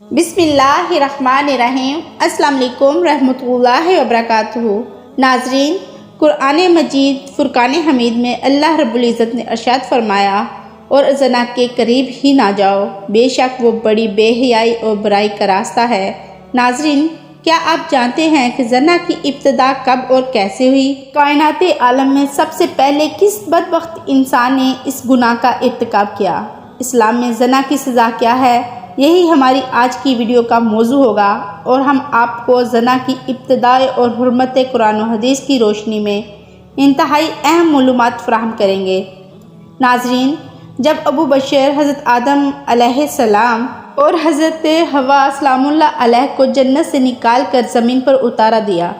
بسم اللہ الرحمن الرحیم۔ السلام علیکم رحمۃ اللہ وبرکاتہ۔ ناظرین، قرآن مجید فرقان حمید میں اللہ رب العزت نے ارشاد فرمایا، اور زنا کے قریب ہی نہ جاؤ، بے شک وہ بڑی بے حیائی اور برائی کا راستہ ہے۔ ناظرین، کیا آپ جانتے ہیں کہ زنا کی ابتدا کب اور کیسے ہوئی؟ کائنات عالم میں سب سے پہلے کس بدبخت انسان نے اس گناہ کا ارتکاب کیا؟ اسلام میں زنا کی سزا کیا ہے؟ یہی ہماری آج کی ویڈیو کا موضوع ہوگا، اور ہم آپ کو زنا کی ابتدا اور حرمت قرآن و حدیث کی روشنی میں انتہائی اہم معلومات فراہم کریں گے۔ ناظرین، جب ابو بشر حضرت آدم علیہ السلام اور حضرت حوا سلام اللہ علیہ کو جنت سے نکال کر زمین پر اتارا دیا،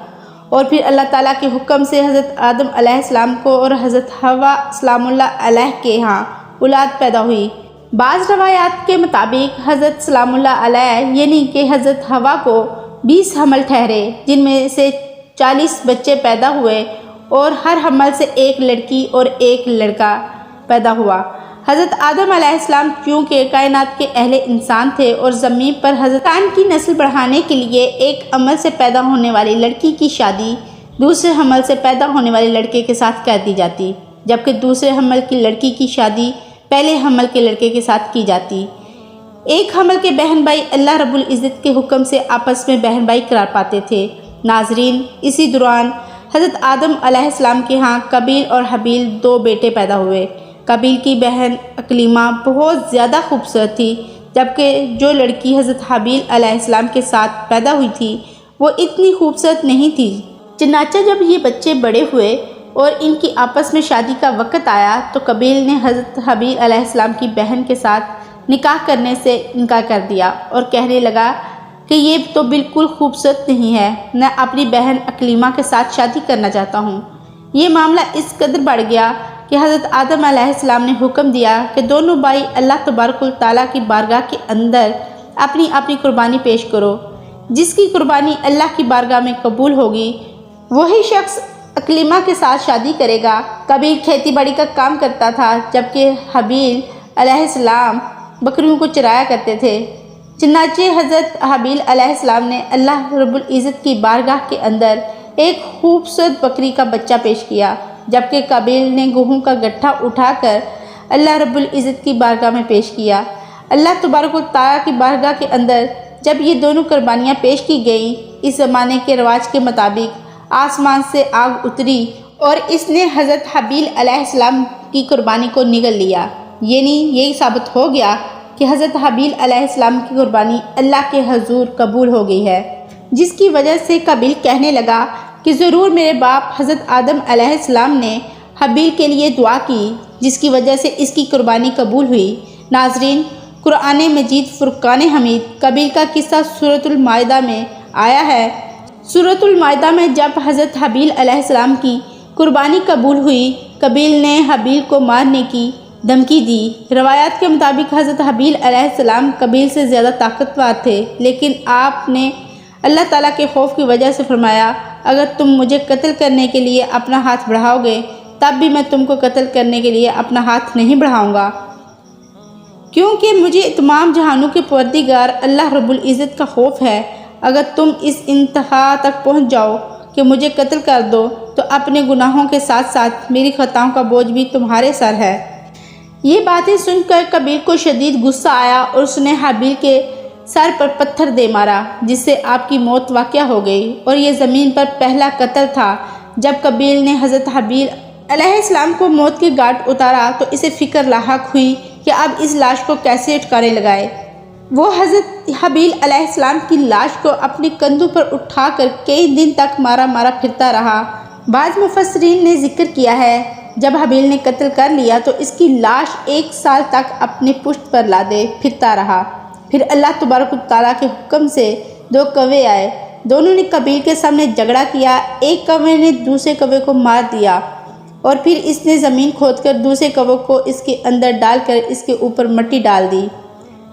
اور پھر اللہ تعالیٰ کے حکم سے حضرت آدم علیہ السلام کو اور حضرت حوا سلام اللہ علیہ کے ہاں اولاد پیدا ہوئی۔ بعض روایات کے مطابق حضرت سلام اللہ علیہ یعنی کہ حضرت حوا کو 20 حمل ٹھہرے، جن میں سے 40 بچے پیدا ہوئے، اور ہر حمل سے ایک لڑکی اور ایک لڑکا پیدا ہوا۔ حضرت آدم علیہ السلام چونکہ کائنات کے اہل انسان تھے، اور زمین پر حضرت انسان کی نسل بڑھانے کے لیے ایک حمل سے پیدا ہونے والی لڑکی کی شادی دوسرے حمل سے پیدا ہونے والے لڑکے کے ساتھ کر دی جاتی، جبکہ دوسرے حمل کی لڑکی کی شادی پہلے حمل کے لڑکے کے ساتھ کی جاتی۔ ایک حمل کے بہن بھائی اللہ رب العزت کے حکم سے آپس میں بہن بھائی قرار پاتے تھے۔ ناظرین، اسی دوران حضرت آدم علیہ السلام کے ہاں قابیل اور حابیل 2 بیٹے پیدا ہوئے۔ قابیل کی بہن اکلیمہ بہت زیادہ خوبصورت تھی، جبکہ جو لڑکی حضرت حابیل علیہ السلام کے ساتھ پیدا ہوئی تھی وہ اتنی خوبصورت نہیں تھی۔ چنانچہ جب یہ بچے بڑے ہوئے اور ان کی آپس میں شادی کا وقت آیا تو قابیل نے حضرت حابیل علیہ السلام کی بہن کے ساتھ نکاح کرنے سے انکار کر دیا، اور کہنے لگا کہ یہ تو بالکل خوبصورت نہیں ہے، میں اپنی بہن اکلیمہ کے ساتھ شادی کرنا چاہتا ہوں۔ یہ معاملہ اس قدر بڑھ گیا کہ حضرت آدم علیہ السلام نے حکم دیا کہ دونوں بھائی اللہ تبارک و تعالیٰ کی بارگاہ کے اندر اپنی اپنی قربانی پیش کرو۔ جس کی قربانی اللہ کی بارگاہ میں قبول ہوگی وہی شخص اکلیمہ کے ساتھ شادی کرے گا۔ قابیل کھیتی باڑی کا کام کرتا تھا، جبکہ حابیل علیہ السلام بکریوں کو چرایا کرتے تھے۔ چنانچہ حضرت حابیل علیہ السلام نے اللہ رب العزت کی بارگاہ کے اندر ایک خوبصورت بکری کا بچہ پیش کیا، جبکہ قابیل نے گہوں کا گٹھا اٹھا کر اللہ رب العزت کی بارگاہ میں پیش کیا۔ اللہ تبارک و تعالیٰ کی بارگاہ کے اندر جب یہ دونوں قربانیاں پیش کی گئیں، اس زمانے کے رواج کے مطابق آسمان سے آگ اتری اور اس نے حضرت حابیل علیہ السلام کی قربانی کو نگل لیا، یعنی یہی ثابت ہو گیا کہ حضرت حابیل علیہ السلام کی قربانی اللہ کے حضور قبول ہو گئی ہے، جس کی وجہ سے قابیل کہنے لگا کہ ضرور میرے باپ حضرت آدم علیہ السلام نے حابیل کے لیے دعا کی، جس کی وجہ سے اس کی قربانی قبول ہوئی۔ ناظرین، قرآن مجید فرقان حمید قابیل کا قصہ سورۃ المائدہ میں آیا ہے۔ سورۃ المائدہ میں جب حضرت حابیل علیہ السلام کی قربانی قبول ہوئی، قابیل نے حابیل کو مارنے کی دھمکی دی۔ روایات کے مطابق حضرت حابیل علیہ السلام قابیل سے زیادہ طاقتور تھے، لیکن آپ نے اللہ تعالیٰ کے خوف کی وجہ سے فرمایا، اگر تم مجھے قتل کرنے کے لیے اپنا ہاتھ بڑھاؤ گے تب بھی میں تم کو قتل کرنے کے لیے اپنا ہاتھ نہیں بڑھاؤں گا، کیونکہ مجھے تمام جہانوں کے پروردگار اللہ رب العزت کا خوف ہے۔ اگر تم اس انتہا تک پہنچ جاؤ کہ مجھے قتل کر دو تو اپنے گناہوں کے ساتھ ساتھ میری خطاؤں کا بوجھ بھی تمہارے سر ہے۔ یہ باتیں سن کر قابیل کو شدید غصہ آیا، اور اس نے حابیل کے سر پر پتھر دے مارا، جس سے آپ کی موت واقع ہو گئی، اور یہ زمین پر پہلا قتل تھا۔ جب قابیل نے حضرت حابیل علیہ السلام کو موت کے گھاٹ اتارا تو اسے فکر لاحق ہوئی کہ اب اس لاش کو کیسے ٹھکانے لگائے۔ وہ حضرت حابیل علیہ السلام کی لاش کو اپنے کندھوں پر اٹھا کر کئی دن تک مارا مارا پھرتا رہا۔ بعض مفسرین نے ذکر کیا ہے جب حابیل نے قتل کر لیا تو اس کی لاش 1 سال تک اپنے پشت پر لادے پھرتا رہا۔ پھر اللہ تبارک و تعالیٰ کے حکم سے 2 کوے آئے، دونوں نے قابیل کے سامنے جھگڑا کیا۔ ایک کوے نے دوسرے کوے کو مار دیا، اور پھر اس نے زمین کھود کر دوسرے کوے کو اس کے اندر ڈال کر اس کے اوپر مٹی ڈال دی۔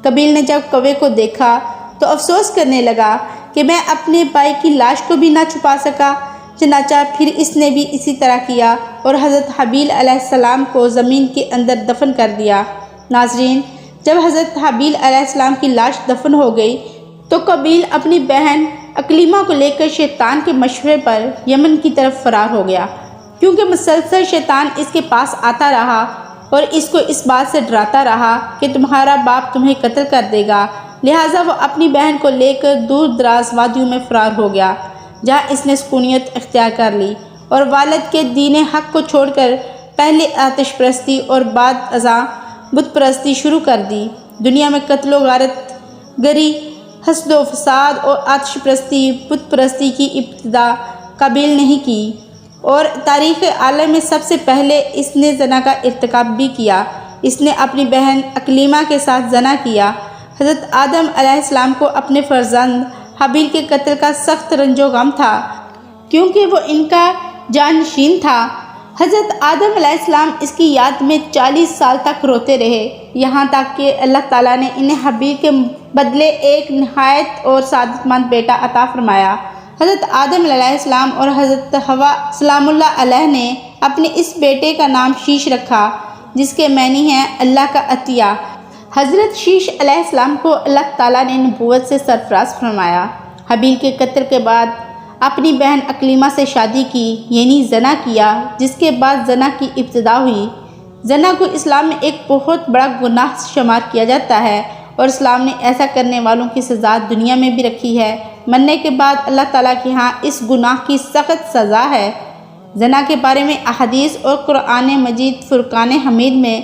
قابیل نے جب کوے کو دیکھا تو افسوس کرنے لگا کہ میں اپنے بھائی کی لاش کو بھی نہ چھپا سکا۔ چنانچہ پھر اس نے بھی اسی طرح کیا اور حضرت حابیل علیہ السلام کو زمین کے اندر دفن کر دیا۔ ناظرین، جب حضرت حابیل علیہ السلام کی لاش دفن ہو گئی تو قابیل اپنی بہن اکلیمہ کو لے کر شیطان کے مشورے پر یمن کی طرف فرار ہو گیا، کیونکہ مسلسل شیطان اس کے پاس آتا رہا اور اس کو اس بات سے ڈراتا رہا کہ تمہارا باپ تمہیں قتل کر دے گا۔ لہٰذا وہ اپنی بہن کو لے کر دور دراز وادیوں میں فرار ہو گیا، جہاں اس نے سکونیت اختیار کر لی اور والد کے دین حق کو چھوڑ کر پہلے آتش پرستی اور بعد ازاں بت پرستی شروع کر دی۔ دنیا میں قتل و غارت گری، حسد و فساد اور آتش پرستی، بت پرستی کی ابتدا قابیل نہیں کی، اور تاریخ عالم میں سب سے پہلے اس نے زنا کا ارتکاب بھی کیا۔ اس نے اپنی بہن اکلیمہ کے ساتھ زنا کیا۔ حضرت آدم علیہ السلام کو اپنے فرزند حابیل کے قتل کا سخت رنج و غم تھا، کیونکہ وہ ان کا جانشین تھا۔ حضرت آدم علیہ السلام اس کی یاد میں 40 سال تک روتے رہے، یہاں تک کہ اللہ تعالیٰ نے انہیں حابیل کے بدلے ایک نہایت اور سعادت مند بیٹا عطا فرمایا۔ حضرت آدم علیہ السلام اور حضرت حوا سلام اللہ علیہ نے اپنے اس بیٹے کا نام شیش رکھا، جس کے معنی ہے اللہ کا عطیہ۔ حضرت شیش علیہ السلام کو اللہ تعالیٰ نے نبوت سے سرفراز فرمایا۔ حابیل کے قتل کے بعد اپنی بہن اکلیمہ سے شادی کی، یعنی زنا کیا، جس کے بعد زنا کی ابتدا ہوئی۔ زنا کو اسلام میں ایک بہت بڑا گناہ شمار کیا جاتا ہے، اور اسلام نے ایسا کرنے والوں کی سزا دنیا میں بھی رکھی ہے۔ مرنے کے بعد اللہ تعالیٰ کے ہاں اس گناہ کی سخت سزا ہے۔ زنا کے بارے میں احادیث اور قرآن مجید فرقان حمید میں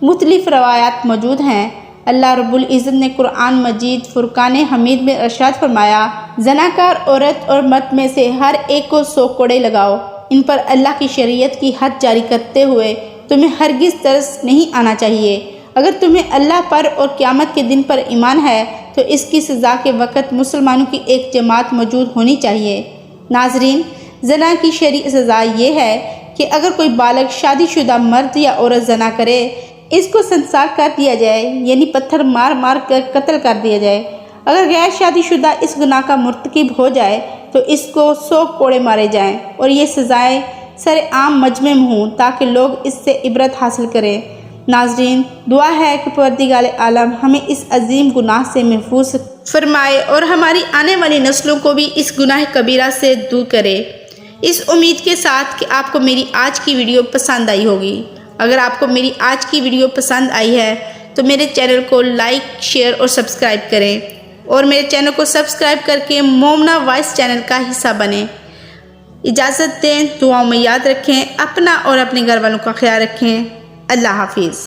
مختلف روایات موجود ہیں۔ اللہ رب العزت نے قرآن مجید فرقان حمید میں ارشاد فرمایا، زناکار عورت اور مرد میں سے ہر ایک کو 100 کوڑے لگاؤ۔ ان پر اللہ کی شریعت کی حد جاری کرتے ہوئے تمہیں ہرگز ترس نہیں آنا چاہیے۔ اگر تمہیں اللہ پر اور قیامت کے دن پر ایمان ہے تو اس کی سزا کے وقت مسلمانوں کی ایک جماعت موجود ہونی چاہیے۔ ناظرین، زنا کی شرعی سزا یہ ہے کہ اگر کوئی بالغ شادی شدہ مرد یا عورت زنا کرے، اس کو سنسار کر دیا جائے، یعنی پتھر مار مار کر قتل کر دیا جائے۔ اگر غیر شادی شدہ اس گناہ کا مرتکب ہو جائے تو اس کو 100 کوڑے مارے جائیں، اور یہ سزائیں سر عام مجمع میں ہوں تاکہ لوگ اس سے عبرت حاصل کریں۔ ناظرین، دعا ہے کہ پروردگار عالم ہمیں اس عظیم گناہ سے محفوظ فرمائے اور ہماری آنے والی نسلوں کو بھی اس گناہ کبیرہ سے دور کرے۔ اس امید کے ساتھ کہ آپ کو میری آج کی ویڈیو پسند آئی ہوگی۔ اگر آپ کو میری آج کی ویڈیو پسند آئی ہے تو میرے چینل کو لائک، شیئر اور سبسکرائب کریں، اور میرے چینل کو سبسکرائب کر کے مومنہ وائس چینل کا حصہ بنیں۔ اجازت دیں، دعاؤں میں یاد رکھیں، اپنا اور اپنے گھر والوں کا خیال رکھیں۔ اللہ حافظ۔